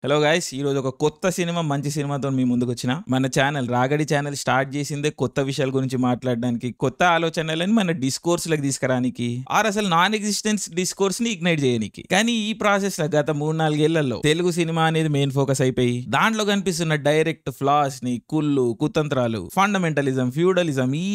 Hello guys, ఈరోజు ఒక కొత్త సినిమా మంచి సినిమాతో మీ ముందుకు వచ్చిన. మన ఛానల్ రాగడి ఛానల్ స్టార్ట్ చేసిందే కొత్త విషయాల గురించి మాట్లాడడానికి, కొత్త ఆలోచనలని మన డిస్కోర్స్లకు తీసుకురానికి, ఆర్ అసలు నాన్ ఎగ్జిస్టెన్స్ డిస్కోర్స్ ని ఇగ్నైట్ చేయడానికి. కానీ ఈ ప్రాసెస్ లో గత 3-4 ఏళ్లలో తెలుగు సినిమా అనేది మెయిన్ ఫోకస్ అయిపోయి దాంట్లో కనిపిస్తున్న డైరెక్ట్ ఫ్లాస్ ని, కుళ్ళు, కుతంత్రాలు, ఫండమెంటలిజం, ఫ్యూడలిజం, ఈ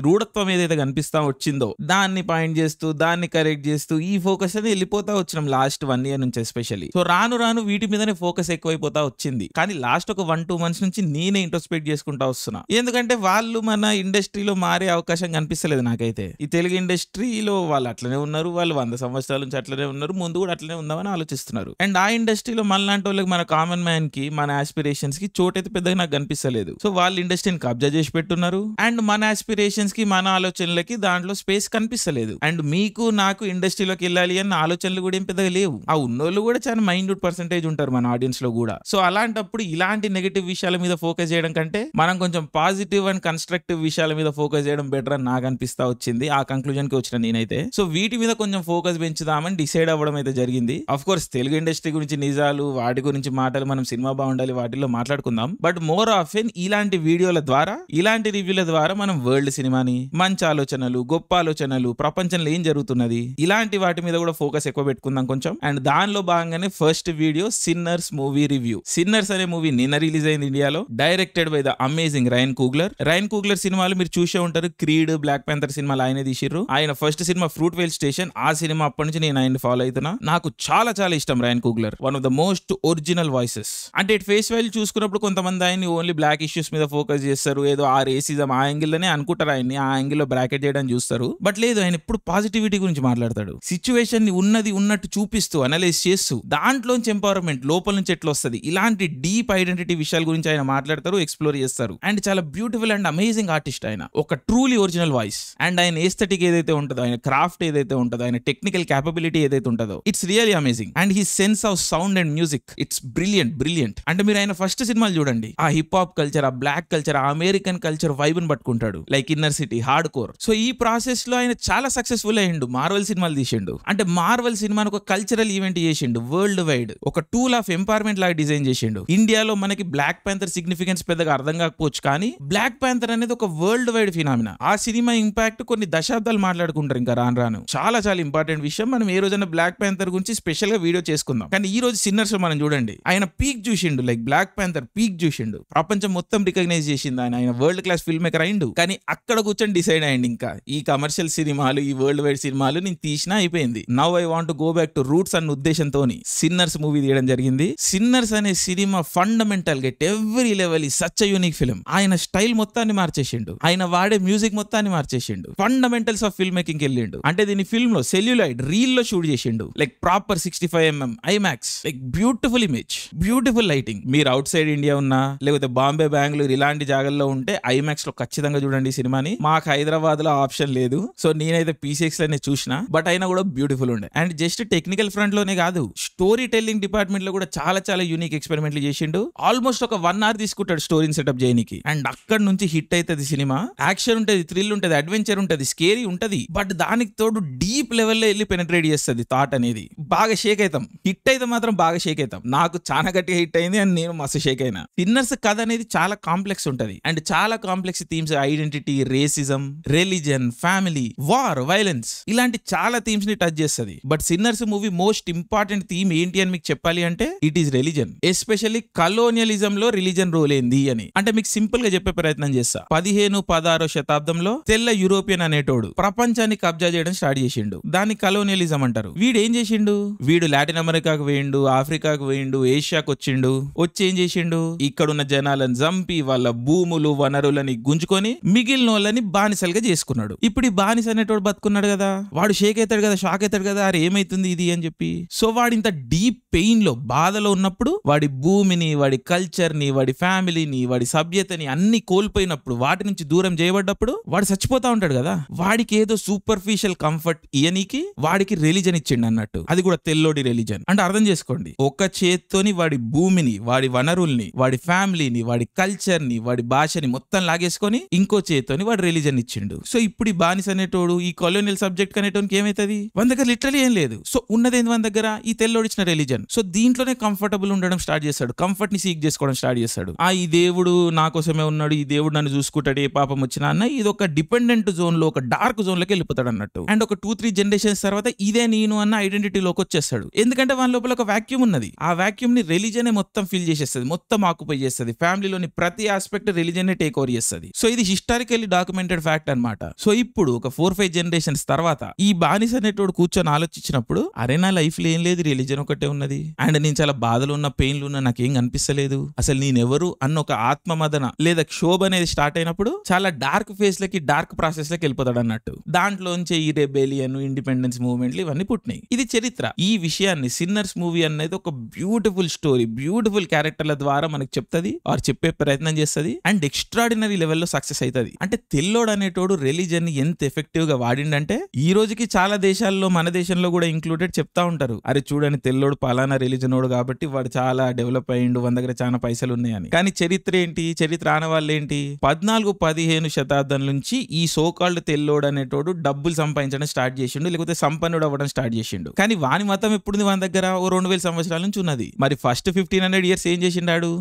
రూఢత్వం ఏదైతే కనిపిస్తా వచ్చిందో దాన్ని పాయింట్ చేస్తూ, దాన్ని కరెక్ట్ చేస్తూ ఈ ఫోకస్ అనేది వెళ్ళిపోతా వచ్చినాం లాస్ట్ 1 year నుంచి ఎస్పెషల్లీ. సో రాను రాను వీటి మీదనే ఫోకస్ ఎక్కువైపోతా వచ్చింది. కానీ లాస్ట్ ఒక 1-2 months నుంచి నేనే ఇంట్రోస్పెక్ట్ చేసుకుంటా వస్తున్నా. ఎందుకంటే వాళ్ళు మన ఇండస్ట్రీలో మారే అవకాశం కనిపిస్తలేదు నాకైతే. ఈ తెలుగు ఇండస్ట్రీలో వాళ్ళు అట్లనే ఉన్నారు, వాళ్ళు 100 సంవత్సరాల నుంచి అట్లనే ఉన్నారు, ముందు కూడా అట్లనే ఉందామని ఆలోచిస్తున్నారు. అండ్ ఆ ఇండస్ట్రీలో మనలాంటి వాళ్ళకి, మన కామన్ మ్యాన్ కి, మన ఆస్పిరేషన్స్ కి చోటైతే పెద్దగా నాకు కనిపిస్తలేదు. సో వాళ్ళు ఇండస్ట్రీని కబ్జా చేసి పెట్టున్నారు. అండ్ మన ఆస్పిరేషన్స్ కి, మన ఆలోచనలకి దాంట్లో స్పేస్ కనిపిస్తలేదు. అండ్ మీకు నాకు ఇండస్ట్రీలోకి వెళ్ళాలి అన్న ఆలోచనలు కూడా ఏం పెద్దగా లేవు. ఆ ఉన్నోళ్ళు కూడా చాలా మైన్యూట్ పర్సెంటేజ్ ఉంటారు మన ఆడియన్స్ లో కూడా. సో అలాంటప్పుడు ఇలాంటి నెగటివ్ విషయాల మీద ఫోకస్ చేయడం కంటే మనం కొంచెం పాజిటివ్ అండ్ కన్స్ట్రక్టివ్ విషయాల మీద ఫోకస్ చేయడం బెటర్ అని నాకు అనిపిస్తా వచ్చింది. ఆ కంక్లూజన్ కి వచ్చిన నేనైతే. సో వీటి మీద కొంచెం ఫోకస్ పెంచుదామని డిసైడ్ అవ్వడం అయితే జరిగింది. అఫ్ కోర్స్ తెలుగు ఇండస్ట్రీ గురించి నిజాలు, వాటి గురించి మాటలు మనం సినిమా బాగుండాలి వాటిలో మాట్లాడుకుందాం. బట్ మోర్ ఆఫెన్ ఇలాంటి వీడియోల ద్వారా, ఇలాంటి రివ్యూల ద్వారా మనం వరల్డ్ సినిమాని, మంచి ఆలోచనలు, గొప్ప ఆలోచనలు, ప్రపంచంలో ఏం జరుగుతున్నది, ఇలాంటి వాటి మీద కూడా ఫోకస్ ఎక్కువ పెట్టుకుందాం కొంచెం. అండ్ దానిలో భాగంగానే first video sinners movie review. Sinners అనే మూవీ నిన్న రిలీజ్ అయింది ఇండియాలో. Directed by the amazing rain కూగ్లర్. Rain కూగ్లర్ సినిమాలు మీరు చూసే ఉంటారు. క్రీడ్, బ్లాక్ ప్యాంథర్ సినిమాలు ఆయనే తీసిర్రు. ఆయన ఫస్ట్ సినిమా ఫ్రూట్వేల్ స్టేషన్, ఆ సినిమా అప్పటి నుంచి నేను ఆయన ఫాలో అవుతున్నా. నాకు చాలా చాలా ఇష్టం rain కూగ్లర్. One of the most original voices. అంటే ఇట్ ఫేస్ వాల్యూ చూసుకున్నప్పుడు కొంతమంది ఆయన్ని ఓన్లీ బ్లాక్ ఇష్యూస్ మీద ఫోకస్ చేస్తారు, ఏదో ఆ రేసిజం ఆ యాంగిల్ లోనే అనుకుంటారు, ఆయన్ని ఆ యాంగిల్ లో బ్రాకెట్ చేయడానికి చూస్తారు. బట్ లేదు, ఆయన ఎప్పుడు పాజిటివిటీ గురించి మాట్లాడతాడు. సిచ్యువేషన్ ని ఉన్నది ఉన్నట్టు చూపిస్తూ, అనలైజ్ చేస్తూ, దాంట్లోంచి ఎంపవర్మెంట్ లోపల నుంచి ఎట్లా వస్తుంది, ఇలాంటి డీప్ ఐడెంటిటీ విషయాల గురించి ఆయన మాట్లాడతారు, ఎక్స్ప్లోర్ చేస్తారు. అండ్ చాలా బ్యూటిఫుల్ అండ్ అమేజింగ్ ఆర్టిస్ట్ ఆయన. ఒక ట్రూలీ ఒరిజినల్ వాయిస్. అండ్ ఆయన ఎస్థెటిక్ ఏదైతే ఉంటుందో, ఆయన క్రాఫ్ట్ ఏదైతే ఉంటుందో, ఆయన టెక్నికల్ క్యాపబిలిటీ ఏదైతే ఉంటుందో, it's really amazing. And he sense of sound and music, it's brilliant. అంటే మీరు ఆయన ఫస్ట్ సినిమాలు చూడండి, ఆ హిప్ హాప్ కల్చర్, ఆ బ్లాక్ కల్చర్, ఆ అమెరికన్ కల్చర్ వైబ్ ని పట్టుకుంటాడు. Like inner city, hard core. So ఈ ప్రాసెస్ లో ఆయన చాలా సక్సెస్ఫుల్ అయ్యిండు. మార్వెల్ సినిమాలు తీసిండు. అంటే మార్వెల్ సినిమాను ఒక కల్చరల్ ఈవెంట్ చేసిండు. వరల్డ్ వైడ్ ఒక టూల్ ఆఫ్ ఎంపవర్మెంట్ లాగా డిజైన్ చేసిండు. ఇండియాలో మనకి బ్లాక్ ప్యాంథర్ సిగ్నిఫికెన్స్ పెద్దగా అర్థం కాకపోవచ్చు, కానీ బ్లాక్ ప్యాంథర్ అనేది ఒక వరల్డ్ వైడ్ ఫినామినా. ఆ సినిమా ఇంపాక్ట్ కొన్ని దశాబ్దాలు మాట్లాడుకుంటారు ఇంకా రాను రాను. చాలా చాలా ఇంపార్టెంట్ విషయం. మనం ఏ రోజైనా బ్లాక్ ప్యాంథర్ గురించి స్పెషల్ గా వీడియో చేసుకుందాం. కానీ ఈ రోజు సిన్నర్స్ లో మనం చూడండి, ఆయన పీక్ చూసిండు. లైక్ బ్లాక్ ప్యాంథర్ పీక్ చూసిండు. ప్రపంచం మొత్తం రికగ్నైజ్ చేసింది ఆయన వరల్డ్ క్లాస్ ఫిల్మ్ మేకర్ అయిండు. కానీ అక్కడ కూర్చొని డిసైడ్ అయ్యింది, ఇంకా ఈ కమర్షియల్ సినిమాలు, ఈ వరల్డ్ వైడ్ సినిమాలు నేను తీసినా అయిపోయింది, now I want go back to roots అన్న ఉద్దేశంతో సిన్నర్స్ మూవీ తీయడం జరిగింది. సిన్నర్స్ అనే సినిమా ఫండమెంటల్ గా ఎవ్రీ లెవెల్ ఈ సచ్ యూనిక్ ఫిల్మ్. ఆయన స్టైల్ మొత్తాన్ని మార్చేసిండు, ఆయన వాడే మ్యూజిక్ మొత్తాన్ని మార్చేసిండు, ఫండమెంటల్స్ ఆఫ్ ఫిల్మ్ మేకింగ్ వెళ్ళిండు. అంటే దీని ఫిల్మ్ లో సెల్యులాయిడ్ రీల్ లో షూట్ చేసిండు. Like proper 65mm IMAX, like beautiful image, beautiful lighting. మీరు అవుట్ సైడ్ ఇండియా ఉన్నా, లేకపోతే బాంబే, బెంగళూరు ఇలాంటి జాగాల్లో ఉంటే ఐమాక్స్ లో ఖచ్చితంగా చూడండి ఈ సినిమాని. మాకు హైదరాబాద్ లో ఆప్షన్ లేదు, సో నేనైతే PCX లోనే చూసిన. బట్ అయినా కూడా బ్యూటిఫుల్ ఉండే. అండ్ జస్ట్ టెక్నికల్ ఫ్రంట్ లోనే కాదు, స్టోరీ టెల్లింగ్ డిపార్ట్మెంట్ లో కూడా చాలా చాలా యూనిక్ ఎక్స్పెరిమెంట్లు చేసిండు. ఆల్మోస్ట్ ఒక 1 hour తీసుకుంటాడు స్టోరీని సెటప్ చేయడానికి. అండ్ అక్కడ నుంచి హిట్ అవుతుంది సినిమా. యాక్షన్ ఉంటది, థ్రిల్ ఉంటది, అడ్వెంచర్ ఉంటది, స్కేరీ ఉంటది. బట్ దానికి తోడు డీప్ లెవెల్లో వెళ్ళి పెనట్రేట్ చేస్తుంది థాట్ అనేది. బాగా షేక్ అవుతాం. హిట్ అయితే మాత్రం బాగా షేక్ అవుతాం. నాకు చాలా గట్టిగా హిట్ అయింది అండ్ నేను మస్తు షేక్ అయినా. సిన్నర్స్ కథ అనేది చాలా కాంప్లెక్స్ ఉంటది. అండ్ చాలా complex themes, identity, racism, religion, family, war, violence, ఇలాంటి చాలా థీమ్స్ ని టచ్ చేస్తుంది. But sinners movie most important theme ఏంటి అని మీకు చెప్పాలి అంటే it is religion. Especially colonialism లో రిలీజన్ రోల్ ఏంది అని. అంటే మీకు సింపుల్ గా చెప్పే ప్రయత్నం చేస్తా. 15-16 శతాబ్దంలో తెల్ల యూరోపియన్ అనేటోడు ప్రపంచాన్ని కబ్జా చేయడం స్టార్ట్ చేసిండు. దాన్ని కలోనియలిజం అంటారు. వీడు ఏం చేసిండు, వీడు లాటిన్ అమెరికాకు వేయిండు, ఆఫ్రికాకు వేయిండు, ఏషియాకు వచ్చిండు. వచ్చి ఏం చేసిండు, ఇక్కడున్న జనాలను చంపి వాళ్ళ భూములు, వనరులని గుంజుకొని మిగిలిన వాళ్ళని బానిసలుగా చేసుకున్నాడు. ఇప్పుడు ఈ బానిస అనేటోడు బతుకున్నాడు కదా, వాడు షేక్ అవుతాడు కదా, షాక్ అవుతాడు కదా, అరే ఏమైతుంది ఇది అని చెప్పి. సో వాడు ఇంత డీప్ పెయిన్ లో, బాధలో ఉన్నప్పుడు వాడి భూమిని, వాడి కల్చర్ ని, వాడి ఫ్యామిలీని, వాడి సభ్యతని అన్ని కోల్పోయినప్పుడు, వాటి నుంచి దూరం చేయబడ్డప్పుడు వాడు చచ్చిపోతా ఉంటాడు కదా. వాడికి ఏదో సూపర్ఫిషియల్ కంఫర్ట్ ఇయనికి వాడికి రిలీజన్ ఇచ్చిండు అన్నట్టు. అది కూడా తెల్లోడి రిలీజన్. అంటే అర్థం చేసుకోండి, ఒక చేత్తోని వాడి భూమిని, వాడి వనరుల్ని, వాడి ఫ్యామిలీని, వాడి కల్చర్ ని, వాడి భాషని మొత్తం లాగేసుకొని ఇంకో చేత్తోని వాడు రిలీజన్ ఇచ్చిండు. సో ఇప్పుడు ఈ బానిస అనేటోడు, ఈ కొలోనియల్ సబ్జెక్ట్ అనేటోనికి ఏమైతుంది, మన దగ్గర లిటరలీ ఏం లేదు. సో ఉన్నదేంది మన దగ్గర, ఈ తెల్లోడి ఇచ్చిన రిలీజన్. సో దీంట్లోనే కంఫర్టబుల్ ఉండడం స్టార్ట్ చేస్తాడు, కంఫర్ట్ ని సీక్ చేసుకోవడం స్టార్ట్ చేస్తాడు. ఈ దేవుడు నా కోసమే ఉన్నాడు, ఈ దేవుడు నన్ను చూసుకుంటాడు, ఏ పాపం వచ్చినా అన్న ఇది ఒక డిపెండెంట్ జోన్ లో, ఒక డార్క్ జోన్ లోకి వెళ్ళిపోతాడు అన్నట్టు. అండ్ ఒక 2-3 జనరేషన్స్ తర్వాత ఇదే నేను అన్న ఐడెంటిటీలోకి వచ్చేస్తాడు. ఎందుకంటే వాళ్ళ లోపల ఒక వాక్యూమ్ ఉన్నది. ఆ వాక్యూమ్ ని రిలీజన్ మొత్తం ఫిల్ చేసేస్తుంది, మొత్తం ఆక్యుపై చేస్తుంది. ఫ్యామిలీలోని ప్రతి ఆస్పెక్ట్ రిలీజన్ టేక్ ఓవర్ చేస్తుంది. సో ఇది హిస్టారికల్లీ డాక్యుమెంటెడ్ ఫ్యాక్ట్ అన్నమాట. సో ఇప్పుడు ఒక 4-5 జనరేషన్స్ తర్వాత ఈ బానిస అనేటోడు కూర్చొని ఆలోచించినప్పుడు, అరే నా లైఫ్ లో ఏం లేదు, రిలీజన్ ఒకటే ఉన్నది, అండ్ నేను చాలా బాధలు ఉన్న, పెయిన్లు ఉన్నా, నాకేం కనిపిస్తలేదు, అసలు నేనెవరు అన్న ఒక ఆత్మమదన లేదా క్షోభ అనేది స్టార్ట్ అయినప్పుడు చాలా డార్క్ ఫేస్ లకి, డార్క్ ప్రాసెస్ లకి వెళ్ళిపోతాడు అన్నట్టు. దాంట్లోంచి ఈ రెబెలియన్, ఇండిపెండెన్స్ మూవ్మెంట్లు ఇవన్నీ పుట్టినాయి. ఇది చరిత్ర. ఈ విషయాన్ని సిన్నర్స్ మూవీ అనేది ఒక బ్యూటిఫుల్ స్టోరీ, బ్యూటిఫుల్ క్యారెక్టర్ల ద్వారా మనకు చెప్తుంది, ఆర్ చెప్పే ప్రయత్నం చేస్తుంది, అండ్ ఎక్స్ట్రాడినరీ లెవెల్లో సక్సెస్ అవుతుంది. అంటే తెల్లోడు అనేటోడు రిలీజన్ ని ఎంత ఎఫెక్టివ్ గా వాడిండంటే ఈ రోజుకి చాలా దేశాల్లో, మన దేశంలో కూడా ఇంక్లూడెడ్ చెప్తా ఉంటారు, అరే చూడని తెల్లోడు పలానా రిలీజన్ ఓడు కాబట్టి వాడు చాలా డెవలప్ అయ్యిండు, మన దగ్గర చాలా పైసలు ఉన్నాయని. కానీ చరిత్ర ఏంటి, చరిత్ర ఆనవాళ్ళు ఏంటి, 14-15 శతాబ్దం నుంచి ఈ సోకాల్డ్ తెల్లోడు అనేటోడు డబ్బులు సంపాదించడం స్టార్ట్ చేసిండు, లేకపోతే సంపన్నుడు అవ్వడం స్టార్ట్ చేసిండు. కానీ వాని మతం ఎప్పుడు మన దగ్గర 2000 సంవత్సరాల నుంచి ఉన్నది. మరి ఫస్ట్ 1500 ఇయర్స్ ఏం చేసిండాడు,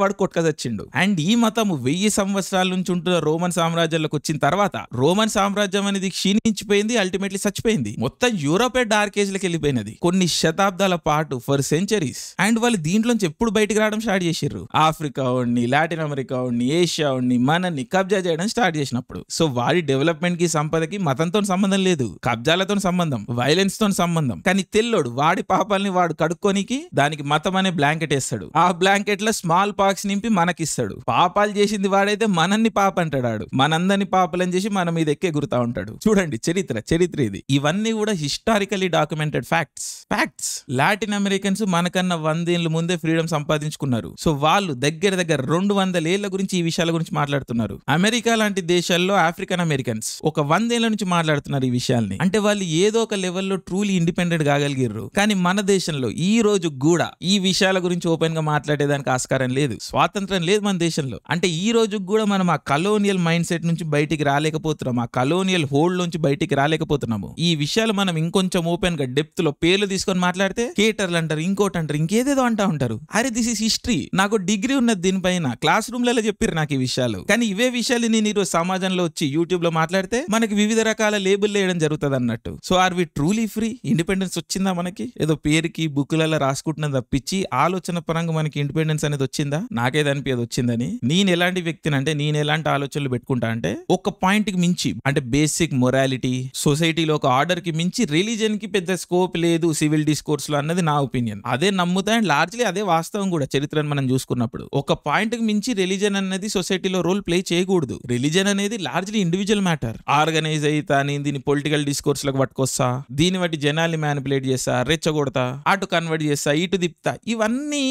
వాడు కొట్టుకదచ్చిండు. అండ్ ఈ మతం 1000 సంవత్సరాల నుంచి ఉంటున్న రోమన్ సామ్రాజ్యంలోకి వచ్చిన తర్వాత రోమన్ సామ్రాజ్యం అనేది క్షీణించిపోయింది, అల్టిమేట్లీ చచ్చిపోయింది. మొత్తం యూరోపే డార్క్ ఏజ్ లకి వెళ్ళిపోయినది కొన్ని శతాబ్దాల పాటు, ఫర్ సెంచరీస్. అండ్ వాళ్ళు దీంట్లోంచి ఎప్పుడు బయటకు రావడం స్టార్ట్ చేసిర్రు, ఆఫ్రికా వాడిని, లాటిన్ అమెరికా వాడిని, ఏషియా వాడిని, మనల్ని కబ్జా చేయడం స్టార్ట్ చేసినప్పుడు. సో వాడి డెవలప్మెంట్ కి, సంపదకి మతంతో సంబంధం లేదు, కబ్జాలతో సంబంధం, వైలెన్స్ తో సంబంధం. కానీ తెల్లోడు వాడి పాపాలని వాడు కడుక్కోనికి దానికి మతం అనే బ్లాంకెట్ వేస్తాడు. ఆ బ్లాంకెట్ లో స్మాల్ పాక్స్ నింపి మనకిస్తాడు. పాపాలు చేసింది వాడైతే మనల్ని పాప అంటాడు, మనందరినీ పాపలని చేసి మన మీద ఎక్కే గురుతా ఉంటాడు. చూడండి చరిత్ర ఇది. ఇవన్నీ కూడా historically documented facts. Latin Americans మనకన్నా 100 ఏళ్ల ముందే ఫ్రీడమ్ సంపాదించుకున్నారు. సో వాళ్ళు దగ్గర 200 ఏళ్ల గురించి ఈ విషయాల గురించి మాట్లాడుతున్నారు. అమెరికా లాంటి దేశాల్లో ఆఫ్రికన్ అమెరికన్స్ ఒక 100 ఏళ్ల నుంచి మాట్లాడుతున్నారు ఈ విషయాల్ని. అంటే వాళ్ళు ఏదో ఒక లెవెల్లో ట్రూలీ ఇండిపెండెంట్ కాగలిగారు. కానీ మన దేశంలో ఈ రోజు కూడా ఈ విషయాల గురించి ఓపెన్ గా మాట్లాడేదానికి ఆస్కారం లేదు, స్వాతంత్రం లేదు మన దేశంలో. అంటే ఈ రోజు కూడా మనం ఆ కలోనియల్ మైండ్ సెట్ నుంచి బయటికి రాలేకపోతున్నాం, ఆ కలోనియల్ హోల్డ్ నుంచి బయటికి రాలేకపోతున్నాము. ఈ విషయాలు మనం ఇంకొంచెం ఓపెన్ గా డెప్త్ లో పేర్లు తీసుకొని మాట్లాడితే కేటర్లు అంటారు, ఇంకోటి అంటారు, ఇంకేదేదో అంటా ఉంటారు. అరే దిస్ ఇస్ హిస్టరీ, నాకు డిగ్రీ ఉన్నది దీనిపైన, క్లాస్ రూమ్ లలో చెప్పారు నాకు ఈ విషయాలు. కానీ ఇవే విషయాలు నేను ఈరోజు సమాజంలో వచ్చి యూట్యూబ్ లో మాట్లాడితే మనకి వివిధ రకాల లేబుల్ వేయడం జరుగుతుంది అన్నట్టు. So are we truly free? Independence వచ్చిందా మనకి? ఏదో పేరుకి బుక్లలో రాసుకుంటున్నది తప్పించి ఆలోచన పరంగా మనకి ఇండిపెండెన్స్ అనేది వచ్చిందా? నాకేది అనిపించదు వచ్చిందని. నేను ఎలాంటి వ్యక్తిని అంటే, నేను ఎలాంటి ఆలోచనలు పెట్టుకుంటా అంటే, ఒక పాయింట్ కి మించి, అంటే బేసిక్ మొరాలిటీ, సొసైటీలో ఒక ఆర్డర్ కి మించి రిలీజన్ కి పెద్ద స్కోప్ లేదు సివిల్ డిస్కోర్స్ లో అన్నది నా ఒపీనియన్. అదే నమ్ముతా, అండ్ లార్జ్లీ అదే వాస్తవం కూడా చరిత్రను మనం చూసుకున్నప్పుడు. ఒక పాయింట్ కి మించి రిలీజన్ అనేది సొసైటీలో రోల్ ప్లే చేయకూడదు. రిలీజన్ అనేది లార్జ్లీ ఇండివిజువల్ మ్యాటర్. ఆర్గనైజ్ అయితా, నేను దీన్ని పొలిటికల్ డిస్కోర్స్ లకు పట్టుకొస్తా, దీన్ని బట్టి జనాల్ని మ్యానిపులేట్ చేస్తా, రెచ్చగొడతా, అటు కన్వర్ట్ చేస్తా, ఇటు తిప్తా, ఇవన్నీ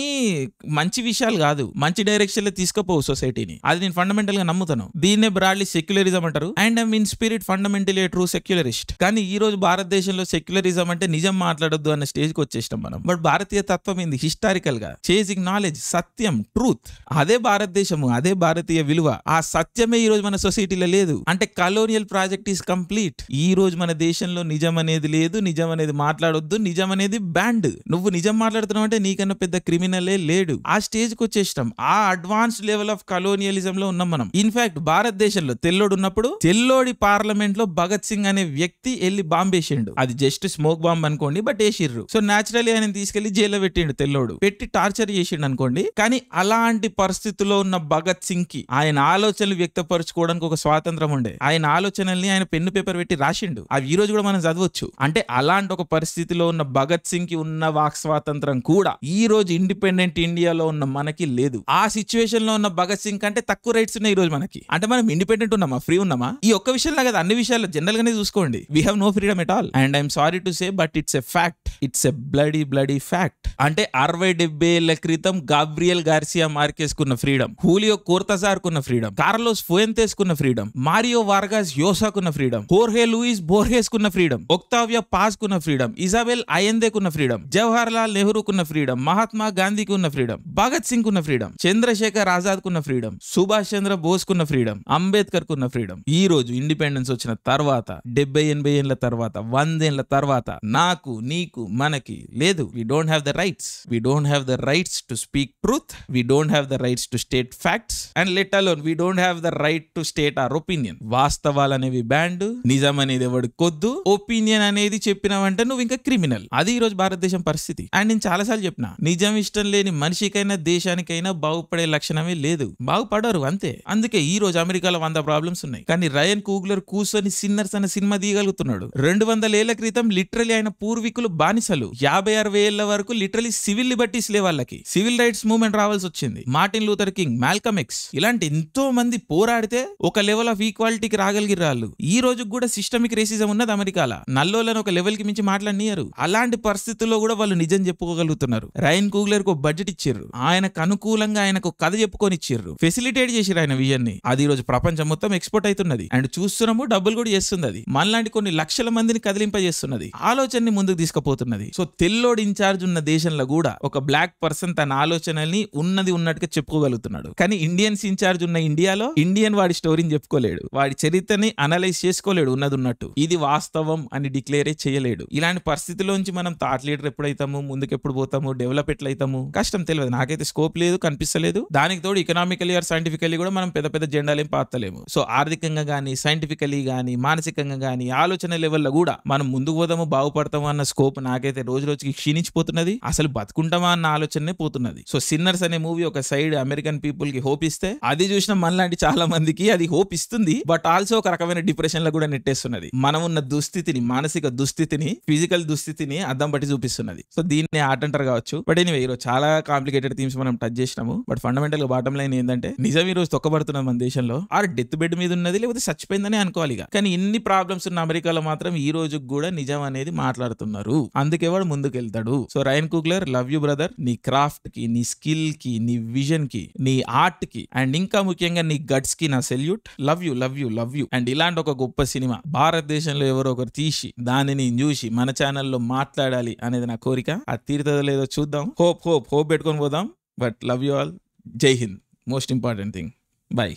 మంచి విషయాలు కాదు, మంచి డైరెక్షన్ లో తీసుకుపోవు సొసైటీని. అది నేను ఫండమెంటల్ గా నమ్ముతాను. దీన్నే బ్రాడ్లీ సెక్యులరిజం అంటారు. And I'm in spirit fundamentally true secularist. కానీ ఈ రోజు భారతదేశంలో సెక్యులరిజం అంటే నిజం మాట్లాడొద్దు అన్న స్టేజ్ కి వచ్చేసినాం మనం. బట్ భారతీయ తత్వం ఏంది? హిస్టారికల్ గా చేజింగ్ నాలెడ్జ్, సత్యం, ట్రూత్. అదే భారతదేశము, అదే భారతీయ విలువ. ఆ సత్యమే ఈ రోజు మన సొసైటీలో లేదు. అంటే కలోనియల్ ప్రాజెక్ట్ ఈస్ కంప్లీట్. ఈ రోజు మన దేశంలో నిజం అనేది లేదు, నిజం అనేది మాట్లాడొద్దు, నిజం అనేది బ్యాండ్. నువ్వు నిజం మాట్లాడుతున్నావు అంటే నీకన్నా పెద్ద క్రిమినలే లేడు. ఆ స్టేజ్ కి వచ్చేసినాం. ఆ అడ్వాన్స్డ్ లెవెల్ ఆఫ్ కలోనియలిజం లో ఉన్నాం మనం. ఇన్ఫాక్ట్ భారతదేశంలో తెల్లోడు ఉన్నప్పుడు తెల్లోడి పార్లమెంట్ లో భగత్ సింగ్ అనే వ్యక్తి వెళ్ళి బాంబ్ వేసిండు. అది జస్ట్ స్మోక్ బాంబ్ అనుకోండి, బట్ వేసిర్రు. సో న్యాచురల్లీ ఆయన తీసుకెళ్లి జైల్లో పెట్టిండు, తెల్లోడు పెట్టి టార్చర్ చేసిండు అనుకోండి. కానీ అలాంటి పరిస్థితుల్లో ఉన్న భగత్ సింగ్ కి ఆయన ఆలోచనలు వ్యక్తపరచుకోవడానికి ఒక స్వాతంత్రం ఉండే. ఆయన ఆలోచనల్ని ఆయన పెన్ను పేపర్ పెట్టి రాసిండు. అవి ఈ రోజు కూడా మనం చదవచ్చు. అంటే అలాంటి ఒక పరిస్థితిలో ఉన్న భగత్ సింగ్ కి ఉన్న వాక్ స్వాతంత్రం కూడా ఈ రోజు ఇండిపెండెంట్ ఇండియాలో ఉన్న మనకి లేదు. ఆ సిచ్యువేషన్ లో ఉన్న భగత్ సింగ్ కంటే తక్కువ రైట్స్ ఉన్నాయి ఈ రోజు మనకి. అంటే మనం ఇండిపెండెంట్ ఉన్నామా, ఫ్రీ ఉన్నామా? ఈ ఒక్క విషయంలో కదా, అన్ని విషయాల్లో జనరల్ గానే చూసుకోండి. We have no freedom at all. And I'm sorry to say, but it's a fact. It's a bloody fact. అంటే 60-70 ఏళ్ల క్రితం గాబ్రియల్ గార్సియా మార్కెస్ కున్న ఫ్రీడమ్, హూలియో కోర్తజార్ కున్న ఫ్రీడమ్, కార్లోస్ ఫుయెంతెస్ కున్న ఫ్రీడమ్, మారియో వార్గాస్ యోసా కున్న ఫ్రీడమ్, హోర్హే లూయిస్ బోర్హెస్ కున్న freedom, ఒక్తావియా pause కున్న freedom, ఇజాబెల్ అయందే కున్న ఫ్రీడమ్, జవహర్ లాల్ నెహ్రూ కున్న ఫ్రీడమ్, మహాత్మా గాంధీ కున్న ఫ్రీడమ్, భగత్ సింగ్ కున్న ఫ్రీడమ్, చంద్రశేఖర్ ఆజాద్ కున్న ఫ్రీడమ్, సుభాష్ చంద్ర బోస్ కున్న ఫ్రీడమ్, అంబేద్కర్ కున్న ఫ్రీడమ్. ఈ రోజు ఇండిపెండెన్స్ వచ్చిన తర్వాత 70-80 ఏళ్ల తర్వాత, 100 ఏళ్ల తర్వాత నాకు, నీకు, మీకు మనకి లేదు. We don't have the rights. We don't have the rights to speak truth. We don't have the rights to state facts and let alone we don't have the right to state our opinion. వాస్తవాలు అనేవి band, నిజం అనేది ఎవడు కొద్దు, opinion అనేది చెప్పినావంటే నువ్వు ఇంకా criminal. అది ఈ రోజు భారతదేశం పరిస్థితి. అండ్ నేను చాలాసార్లు చెప్పిన, నిజం ఇష్టం లేని మనిషికైనా దేశానికైనా బాగుపడే లక్షణమే లేదు. బాగుపడరు అంతే. అందుకే ఈ రోజు అమెరికాలో 100 ప్రాబ్లమ్స్ ఉన్నాయి. కానీ రయన్ కూగ్లర్ కూర్చొని సిన్నర్స్ అనే సినిమా తీయగలుగుతున్నాడు. 200 ఏళ్ల క్రితం లిటరలీ ఆయన పూర్వీకులు బానిసలు. 50-60 ఏళ్ల వరకు లిటరలీ సివిల్ లిబర్టీస్ లే వాళ్ళకి. సివిల్ రైట్స్ మూవ్మెంట్ రావాల్సి వచ్చింది. Martin Luther king, Malcolm X ఇలాంటి ఎంతో మంది పోరాడితే ఒక లెవెల్ ఆఫ్ ఈక్వాలిటీకి రాగలిగిన వాళ్ళు. ఈ రోజు కూడా సిస్టమిక్ రేసిజం ఉన్నది అమెరికాలో. నల్లోళ్ళని ఒక లెవెల్ కి మించి మాట్లాడనియరు. అలాంటి పరిస్థితుల్లో కూడా వాళ్ళు నిజం చెప్పుకోగలుగుతున్నారు. రయన్ కూగ్లర్ కు బడ్జెట్ ఇచ్చిర్రు, ఆయనకు అనుకూలంగా ఆయనకు కథ చెప్పుకొని ఇచ్చిర్రు, ఫెసిలిటేట్ చేసిర్రు ఆయన విజన్ ని. అది ఈ రోజు ప్రపంచం మొత్తం ఎక్స్పోర్ట్ అవుతున్నది. అండ్ చూస్తున్నాము, డబ్బులు కూడా చేస్తుంది. అది మనలాంటి కొన్ని లక్షల మందిని కదిలింపజేస్తున్నది, ఆలోచనని ముందుకు తీసుకుపోతున్నది. సో తెల్లోడు ఇన్ఛార్జ్ ఉన్న దేశంలో కూడా ఒక బ్లాక్ పర్సన్ తన ఆలోచనల్ని ఉన్నది ఉన్నట్టుగా చెప్పుకోగలుగుతున్నాడు. కానీ ఇండియన్స్ ఇన్ఛార్జ్ ఉన్న ఇండియాలో ఇండియన్ వాడి స్టోరీని చెప్పుకోలేడు, వాడి చరిత్రని అనలైజ్ చేసుకోలేడు ఉన్నది ఉన్నట్టు. ఇది వాస్తవం అని డిక్లేర్ చేయలేడు. ఇలాంటి పరిస్థితిలోంచి మనం థాట్ లీడర్ ఎప్పుడైతాము, ముందుకు ఎప్పుడు పోతాము, డెవలప్ ఎట్లయితాము కష్టం తెలియదు. నాకైతే స్కోప్ లేదు, కనిపిస్తలేదు. దానికి తోడు ఎకనామికలీ ఆర్ సైంటిఫికలీ కూడా మనం పెద్ద పెద్ద జెండాలేం పాతలేము. సో ఆర్థికంగా గానీ, సైంటిఫికలీ గానీ, మానసికంగా గానీ, ఆలోచన లెవెల్లో కూడా మనం ముందుకు పోదాము, బాగుపడతాము అన్న స్కోప్ నాకైతే రోజు రోజుకి క్షీణించిపోతున్నది. అసలు బతుకుంటామా అన్న ఆలోచనే పోతున్నది. సో సిన్నర్స్ అనే మూవీ ఒక సైడ్ అమెరికన్ పీపుల్ కి హోప్ ఇస్తే, అది చూసిన మనలాంటి చాలా మందికి అది హోప్ ఇస్తుంది, బట్ ఆల్సో ఒక రకమైన డిప్రెషన్ లో కూడా నెట్టేస్తున్నది. మనం ఉన్న దుస్థితిని, మానసిక దుస్థితిని, ఫిజికల్ దుస్థితిని అద్దం బట్టి చూపిస్తున్నది. సో దీన్ని ఆర్ట్ అంటారు కావచ్చు. బట్ ఎనీవే ఈరోజు చాలా కాంప్లికేటెడ్ థీమ్స్ మనం టచ్ చేసినాము. బట్ ఫండమెంటల్ గా బాటం లైన్ ఏంటంటే, నిజం ఈ రోజు తొక్కబడుతున్నది మన దేశంలో. ఆర్ డెత్ బెడ్ మీద ఉన్నది, లేకపోతే చచ్చిపోయిందని అనుకోవాలి. కానీ ఇన్ని ప్రాబ్లమ్స్ ఉన్న అమెరికాలో మాత్రం ఈ రోజు కూడా నిజం అనేది మాట్లాడుతున్నారు. అందుకే వాడు ముందుకు వెళ్తాడు. So rayon కూగ్లర్, love you brother. నీ క్రాఫ్ట్ కి, నీ స్కిల్ కి, నీ విజన్ కి, నీ ఆర్ట్ కి, అండ్ ఇంకా ముఖ్యంగా నీ గట్స్ కి నా salute. Love you, love you, love you. And ఇలాంటి ఒక గొప్ప సినిమా భారతదేశంలో ఎవరో ఒకరు తీసి దానిని చూసి మన ఛానల్లో మాట్లాడాలి అనేది నా కోరిక. అది తీరుతుందో లేదో చూద్దాం. హోప్ పెట్టుకొని పోదాం. But love you all. జై హింద్. Most important thing. బై.